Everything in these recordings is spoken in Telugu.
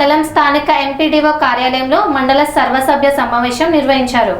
మండలం స్థానిక ఎంపీడీఓ కార్యాలయంలో మండల సర్వసభ్య సమావేశం నిర్వహించారు.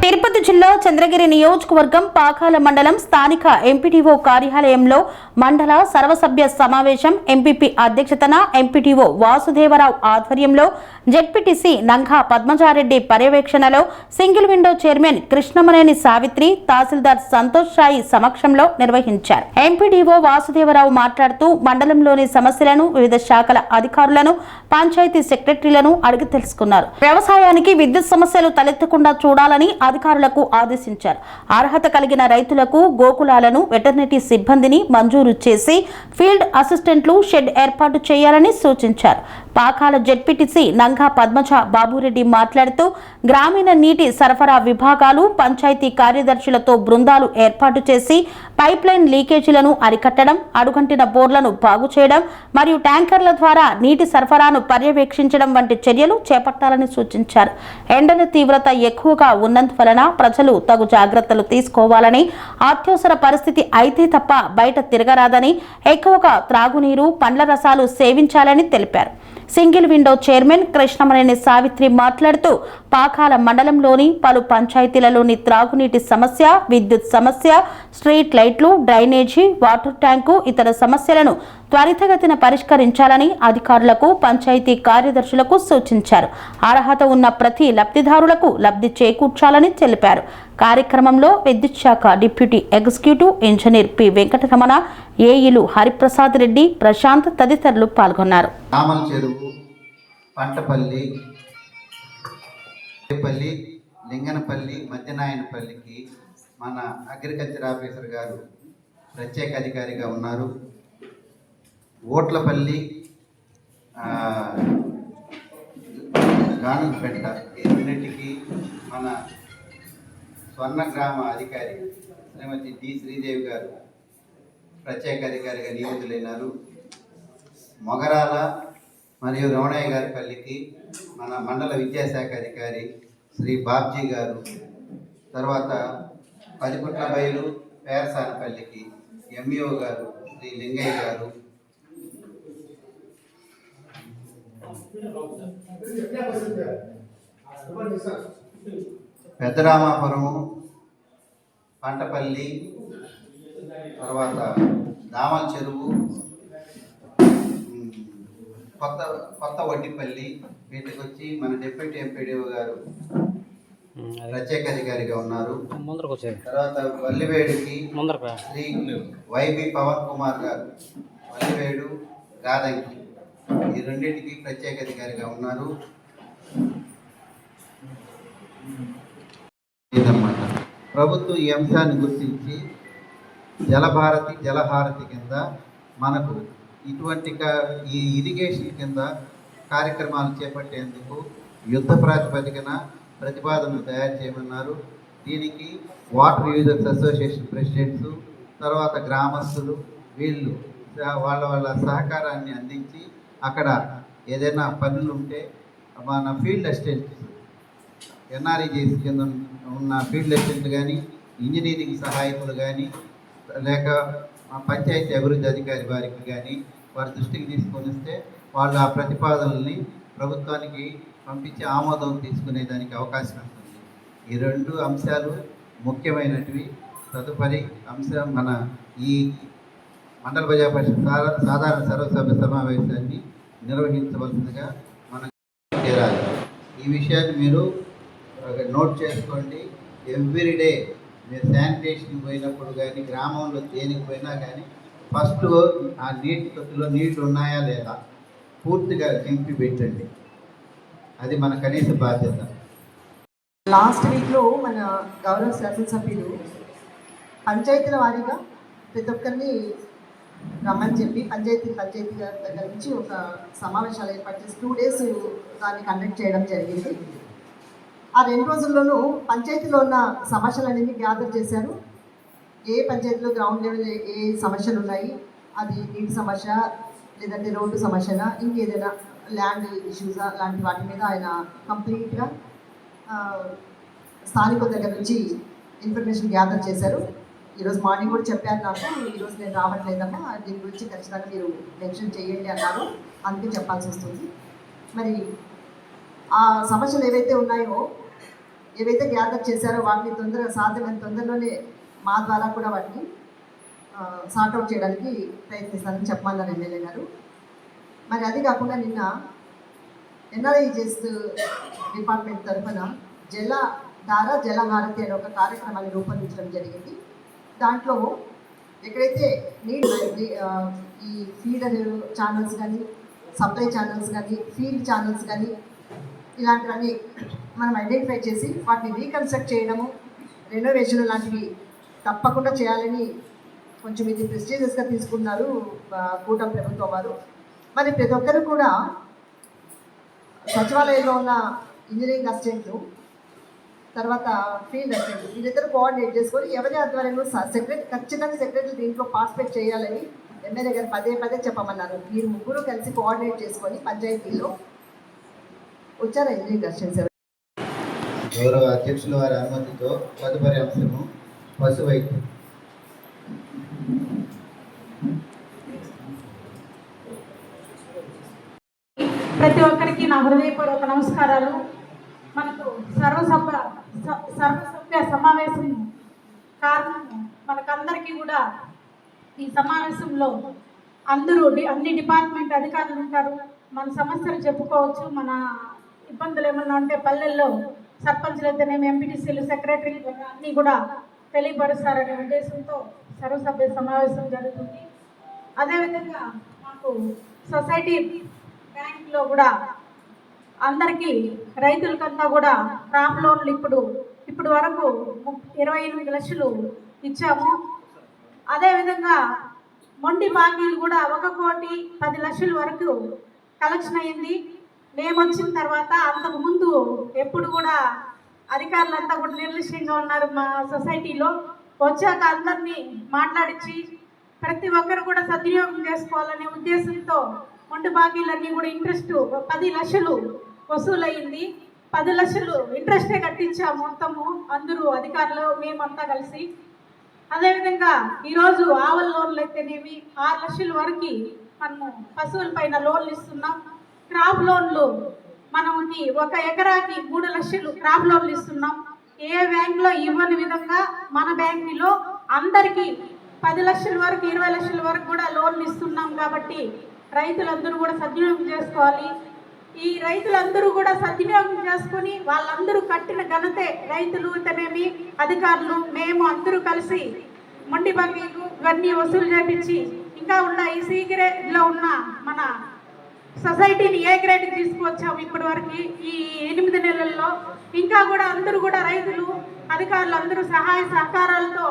తిరుపతి జిల్లా చంద్రగిరి నియోజకవర్గం పాకాల మండలం స్థానిక ఎంపీడీఓ కార్యాలయంలో మండల సర్వసభ్య సమావేశం ఎంపీపీ అధ్యక్షతన ఎంపీడీఓ వాసుదేవరావు ఆధ్వర్యంలో జెడ్పీటీసీ నంఘా పద్మజారెడ్డి పర్యవేక్షణలో సింగిల్ విండో చైర్మన్ కృష్ణమనేని సావిత్రి తహసీల్దార్ సంతోష్ సాయి సమక్షంలో నిర్వహించారు. ఎంపీడీఓ వాసుదేవరావు మాట్లాడుతూ మండలంలోని సమస్యలను వివిధ శాఖల అధికారులను పంచాయతీ సెక్రటరీలను అడిగి తెలుసుకున్నారు. వ్యవసాయానికి విద్యుత్ సమస్యలు తలెత్తకుండా చూడాలని అధికారులకు ఆదేశించారు. అర్హత కలిగిన రైతులకు గోకులాలను వెటర్నరీ సిబ్బందిని మంజూరు చేసి ఫీల్డ్ అసిస్టెంట్లు షెడ్ ఏర్పాటు చేయాలని సూచించారు. పాకాల జెడ్పీటీసీ నంఘా పద్మజ బాబురెడ్డి మాట్లాడుతూ గ్రామీణ నీటి సరఫరా విభాగాలు పంచాయతీ కార్యదర్శులతో బృందాలు ఏర్పాటు చేసి పైప్ లైన్ లీకేజీలను అరికట్టడం, అడుగంటిన బోర్లను బాగు చేయడం మరియు ట్యాంకర్ల ద్వారా నీటి సరఫరాను పర్యవేక్షించడం వంటి చర్యలు చేపట్టాలని సూచించారు. ఎండల తీవ్రత ఎక్కువగా ఉన్నందువలన ప్రజలు తగు జాగ్రత్తలు తీసుకోవాలని, అత్యవసర పరిస్థితి అయితే తప్ప బయట తిరగరాదని, ఎక్కువగా త్రాగునీరు, పండ్ల రసాలు సేవించాలని తెలిపారు. సింగిల్ విండో చైర్మన్ కృష్ణమనేని సావిత్రి మాట్లాడుతూ పాకాల మండలంలోని పలు పంచాయతీలలోని త్రాగునీటి సమస్య, విద్యుత్ సమస్య, స్ట్రీట్ లైట్లు, డ్రైనేజీ, వాటర్ ట్యాంకు ఇతర సమస్యలను త్వరితగతిన పరిష్కరించాలని అధికారులకు, పంచాయతీ కార్యదర్శులకు సూచించారు. అర్హత ఉన్న ప్రతి లబ్ధిదారులకు లబ్ధి చేకూర్చాలని తెలిపారు. కార్యక్రమంలో విద్యుత్ శాఖ deputy executive engineer P Venkataramana, ఏఈలు హరిప్రసాద్ రెడ్డి, ప్రశాంత్ తదితరులు పాల్గొన్నారు. పంటపల్లి, లింగనపల్లి, మధ్యనాయనపల్లికి మన అగ్రికల్చర్ ఆఫీసర్ గారు ప్రత్యేక అధికారిగా ఉన్నారు. ఓట్లపల్లి, గానుగుపెట్ట ఈ రెండింటికి మన స్వర్ణగ్రామ అధికారి శ్రీమతి డి శ్రీదేవి గారు ప్రత్యేక అధికారిగా నియమితులైనారు. మొగరాల మరియు రమణయ్య గారి పల్లికి మన మండల విద్యాశాఖ అధికారి శ్రీ బాబ్జీ గారు, తర్వాత పదిపుట్ల బయలు పేరసానపల్లికి ఎంఈఓ గారు శ్రీ లింగయ్య గారు, పెద్దరామాపురము, పంటపల్లి, తర్వాత దామల చెరువు, కొత్త వడ్డిపల్లి వీటికి వచ్చి మన డిప్యూటీ ఎంపీడీఓ గారు ప్రత్యేక అధికారిగా ఉన్నారు. తర్వాత వల్లివేడుకి శ్రీ వైబి పవన్ కుమార్ గారు వల్లివేడు, గాదంకి ఈ రెండింటికి ప్రత్యేక అధికారిగా ఉన్నారు. ఇదన్నమాట ప్రభుత్వం ఈ అంశాన్ని గుర్తించి జలహారతి కింద మనకు ఇటువంటి ఈ ఇరిగేషన్ కింద కార్యక్రమాలు చేపట్టేందుకు యుద్ధ ప్రాతిపదికన ప్రతిపాదనలు తయారు చేయమన్నారు. దీనికి వాటర్ యూజర్స్ అసోసియేషన్ ప్రెసిడెంట్స్, తర్వాత గ్రామస్తులు వీళ్ళు వాళ్ళ సహకారాన్ని అందించి అక్కడ ఏదైనా పనులు ఉంటే మన ఫీల్డ్ అసిస్టెంట్స్, ఎన్ఆర్ఈజీస్ కింద ఉన్న ఫీల్డ్ అసిస్టెంట్ కానీ, ఇంజనీరింగ్ సహాయకులు కానీ, లేక పంచాయతీ అభివృద్ధి అధికారి వారికి కానీ వారి దృష్టికి తీసుకొని వస్తే వాళ్ళు ఆ ప్రతిపాదనల్ని ప్రభుత్వానికి పంపించి ఆమోదం తీసుకునేదానికి అవకాశం ఉంటుంది. ఈ రెండు అంశాలు ముఖ్యమైనటివి. తదుపరి అంశం మన ఈ మండల ప్రజా పరిషత్ సాధారణ సర్వసభ్య సమావేశాన్ని నిర్వహించవలసిందిగా మనం చేరాలి. ఈ విషయాన్ని మీరు నోట్ చేసుకోండి. ఎవ్రీడే మీరు శానిటేషన్ పోయినప్పుడు కానీ, గ్రామంలో దేనికి పోయినా కానీ ఫస్ట్ ఆ నీటి తొట్టిలో నీళ్లు ఉన్నాయా లేదా పూర్తిగా నింపి పెట్టండి. అది మన కనీస బాధ్యత. లాస్ట్ వీక్లో మన గౌరవ శాసనసభ్యులు పంచాయతీల వారీగా ప్రతి ఒక్కరిని రమ్మని చెప్పి పంచాయతీ దగ్గర నుంచి ఒక సమావేశాలు ఏర్పాటు చేసి 2 days దాన్ని కండక్ట్ చేయడం జరిగింది. ఆ 2 రోజుల్లోనూ పంచాయతీలో ఉన్న సమస్యలన్నీ గ్యాదర్ చేశారు. ఏ పంచాయతీలో గ్రౌండ్ లెవెల్ ఏ సమస్యలు ఉన్నాయి, అది నీటి సమస్య లేదంటే రోడ్డు సమస్యనా, ఇంకేదైనా ల్యాండ్ ఇష్యూసా, లాంటి వాటి మీద ఆయన కంప్లీట్గా స్థానికుల దగ్గర నుంచి ఇన్ఫర్మేషన్ గ్యాదర్ చేశారు. ఈరోజు మార్నింగ్ కూడా చెప్పారు నాకు, ఈరోజు నేను రావట్లేదమ్మా, దీని గురించి ఖచ్చితంగా మీరు మెన్షన్ చేయండి అన్నారు. అందుకే చెప్పాల్సి వస్తుంది. మరి ఆ సమస్యలు ఏవైతే ఉన్నాయో, ఏవైతే గ్యాదర్ చేశారో వాటిని తొందరగా సాధ్యమైన తొందరలోనే మా ద్వారా కూడా వాటిని సార్ట్అవుట్ చేయడానికి ప్రయత్నిస్తానని చెప్పమన్నారు ఎమ్మెల్యే గారు. మరి అది కాకుండా నిన్న ఎన్ఆర్ఐజెస్ డిపార్ట్మెంట్ తరఫున జలహారతి అనే ఒక కార్యక్రమాన్ని రూపొందించడం జరిగింది. దాంట్లో ఎక్కడైతే ఈ ఫీడర్ ఛానల్స్ కానీ, సప్లై ఛానల్స్ కానీ, ఫీల్డ్ ఛానల్స్ కానీ ఇలాంటివన్నీ మనం ఐడెంటిఫై చేసి వాటిని రీకన్స్ట్రక్ట్ చేయడము, రెనోవేషన్ లాంటివి తప్పకుండా చేయాలని కొంచెం ఇది ప్రెస్టీజియస్గా తీసుకున్నారు కూటమి ప్రభుత్వం వారు. మరి ప్రతి ఒక్కరు కూడా సచివాలయంలో ఉన్న ఇంజనీరింగ్ అసిస్టెంట్లు, తర్వాత ఫీల్డ్ అసిస్టెంట్, వీళ్ళిద్దరు కోఆర్డినేట్ చేసుకొని ఎవరి ఆధ్వర్యంలో ఖచ్చితంగా సెక్రటరీ దీంట్లో పార్టిసిపేట్ చేయాలని ఎమ్మెల్యే గారు పదే చెప్పమన్నారు. మీరు ముగ్గురు కలిసి కోఆర్డినేట్ చేసుకొని పంచాయతీలో వచ్చారా ఇంజనీరింగ్ అసిస్టెంట్స్? గౌరవ అధ్యక్షుల వారి అనుమతితో తదుపరి అంశము పశు వైద్యం. ప్రతి ఒక్కరికి నా హృదయపూర్వక నమస్కారాలు. మనకు సర్వసభ్య సమావేశం కారణం మనకందరికీ కూడా ఈ సమావేశంలో అందరూ అన్ని డిపార్ట్మెంట్ అధికారులు ఉంటారు. మన సమస్యలు చెప్పుకోవచ్చు. మన ఇబ్బందులు ఏమన్నా ఉంటే పల్లెల్లో సర్పంచ్లు అయితేనేమి, ఎంపీటీసీలు, సెక్రటరీలు అన్నీ కూడా తెలియపరుస్తారనే ఉద్దేశంతో సర్వసభ్య సమావేశం జరుగుతుంది. అదేవిధంగా మాకు సొసైటీ బ్యాంక్లో కూడా అందరికీ రైతులకంతా కూడా క్రాప్ లోన్లు ఇప్పుడు వరకు 28 లక్షలు ఇచ్చాము. అదేవిధంగా మొండి బాకీలు కూడా 1,10,00,000 వరకు కలెక్షన్ అయింది. మేము వచ్చిన తర్వాత. అంతకుముందు ఎప్పుడు కూడా అధికారులంతా కూడా నిర్లక్ష్యంగా ఉన్నారు మా సొసైటీలో. వచ్చాక అందరినీ మాట్లాడించి ప్రతి ఒక్కరు కూడా సద్వినియోగం చేసుకోవాలనే ఉద్దేశంతో మొండి బాకీలన్నీ కూడా ఇంట్రెస్ట్ 10 లక్షలు వసూలయ్యింది. 10 లక్షలు ఇంట్రెస్టే కట్టించాము మొత్తము అందరూ అధికారులు మేమంతా కలిసి. అదేవిధంగా ఈరోజు ఆవుల లోన్లు అయితేనేమి 6 లక్షల వరకు మనము పశువుల పైన లోన్లు ఇస్తున్నాం. క్రాప్ లోన్లు మనకి 1 ఎకరాకి 3 లక్షలు క్రాప్ లోన్లు ఇస్తున్నాం. ఏ బ్యాంకులో ఇవ్వని విధంగా మన బ్యాంకులో అందరికీ 10 లక్షల వరకు 20 లక్షల వరకు కూడా లోన్లు ఇస్తున్నాం. కాబట్టి రైతులందరూ కూడా సద్వినియోగం చేసుకోవాలి. ఈ రైతులందరూ కూడా సద్వినియోగం చేసుకొని వాళ్ళందరూ కట్టిన ఘనతే రైతులు అయితేనేమి, అధికారులు, మేము అందరూ కలిసి మొండి బాకీలు ఇవన్నీ వసూలు చేపించి ఇంకా ఉన్న ఈ సి గ్రేడ్లో ఉన్న మన సొసైటీని ఏ గ్రేడ్కి తీసుకువచ్చాము ఇప్పటి వరకు ఈ 8 నెలల్లో. ఇంకా కూడా అందరూ కూడా రైతులు, అధికారులు అందరూ సహాయ సహకారాలతో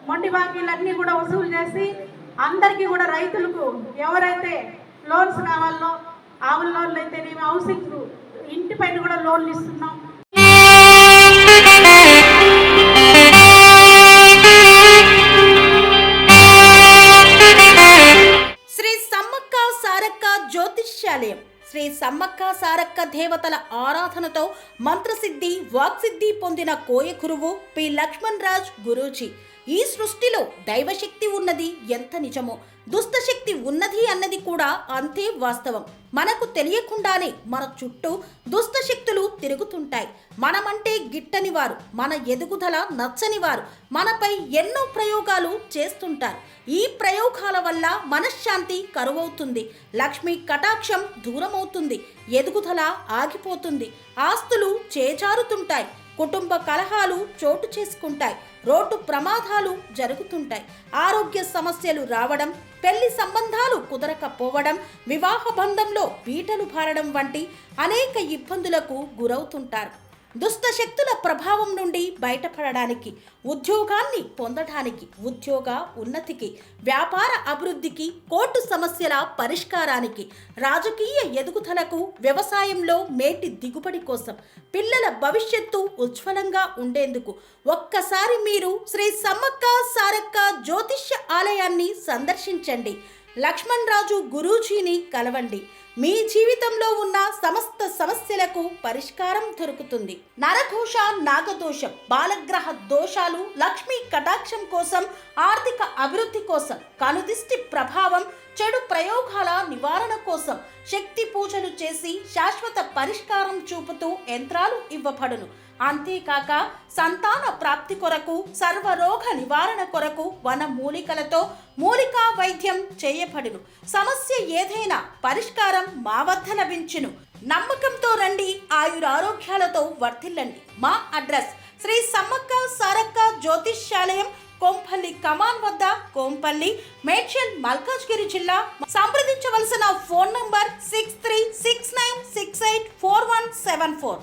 మొండి బాకీలన్నీ కూడా వసూలు చేసి అందరికీ కూడా రైతులకు ఎవరైతే లోన్స్ కావాలో ఆవుల లోన్లు అయితేనేమి, హౌసింగ్, ఇంటి పైన కూడా లోన్లు ఇస్తున్నాం. శ్రీ సమ్మక్క సారక్క జ్యోతిష్యాలయం శ్రీ సమ్మక్క సారక్క దేవతల ఆరాధనతో మంత్రసిద్ధి, వాక్సిద్ధి పొందిన కోయ గురువు పి లక్ష్మణ్ రాజ్ గురూజీ. ఈ సృష్టిలో దైవశక్తి ఉన్నది ఎంత నిజమో, దుష్టశక్తి ఉన్నది అన్నది కూడా అంతే వాస్తవం. మనకు తెలియకుండానే మన చుట్టూ దుష్టశక్తులు తిరుగుతుంటాయి. మనమంటే గిట్టని వారు, మన ఎదుగుదల నచ్చని వారు మనపై ఎన్నో ప్రయోగాలు చేస్తుంటారు. ఈ ప్రయోగాల వల్ల మనశ్శాంతి కరువవుతుంది, లక్ష్మీ కటాక్షం దూరమవుతుంది, ఎదుగుదల ఆగిపోతుంది, ఆస్తులు చేజారుతుంటాయి, కుటుంబ కలహాలు చోటు చేసుకుంటాయి, రోడ్డు ప్రమాదాలు జరుగుతుంటాయి, ఆరోగ్య సమస్యలు రావడం, పెళ్లి సంబంధాలు కుదరకపోవడం, వివాహ బంధంలో పీటలు భారడం వంటి అనేక ఇబ్బందులకు గురవుతుంటారు. దుష్టశక్తుల ప్రభావం నుండి బయటపడడానికి, ఉద్యోగాన్ని పొందడానికి, ఉద్యోగ ఉన్నతికి, వ్యాపార అభివృద్ధికి, కోర్టు సమస్యల పరిష్కారానికి, రాజకీయ ఎదుగుదలకు, వ్యవసాయంలో మేటి దిగుబడి కోసం, పిల్లల భవిష్యత్తు ఉజ్వలంగా ఉండేందుకు ఒక్కసారి మీరు శ్రీ సమ్మక్క సారక్క జ్యోతిష్య ఆలయాన్ని సందర్శించండి. లక్ష్మణ్ రాజు గురూజీని కలవండి. మీ జీవితంలో ఉన్న సమస్త సమస్యలకు పరిష్కారం దొరుకుతుంది. నరఘోష, నాగదోషం, బాలగ్రహ దోషాలు, లక్ష్మీ కటాక్షం కోసం, ఆర్థిక అభివృద్ధి కోసం, కనుదిష్టి ప్రభావం, చెడు ప్రయోగాల నివారణ కోసం శక్తి పూజలు చేసి శాశ్వత పరిష్కారం చూపుతూ యంత్రాలు ఇవ్వబడును. అంతేకాక సంతాన ప్రాప్తి కొరకు, సర్వరోగ నివారణ కొరకు వన మూలికలతో మూలికా వైద్యం చేయబడును. సమస్య ఏదైనా పరిష్కారం మా వద్ద లభించును. నమ్మకంతో రండి, ఆయురారోగ్యాలతో వర్ధిల్లండి. మా అడ్రస్ శ్రీ సమ్మక్క సారక్క జ్యోతిష్యాలయం, కోంపల్లి కమాన్ వద్ద, కోంపల్లి, మేడ్చల్, మల్కాజ్గిరి జిల్లా. సంప్రదించవలసిన ఫోన్ నంబర్ 6369684174.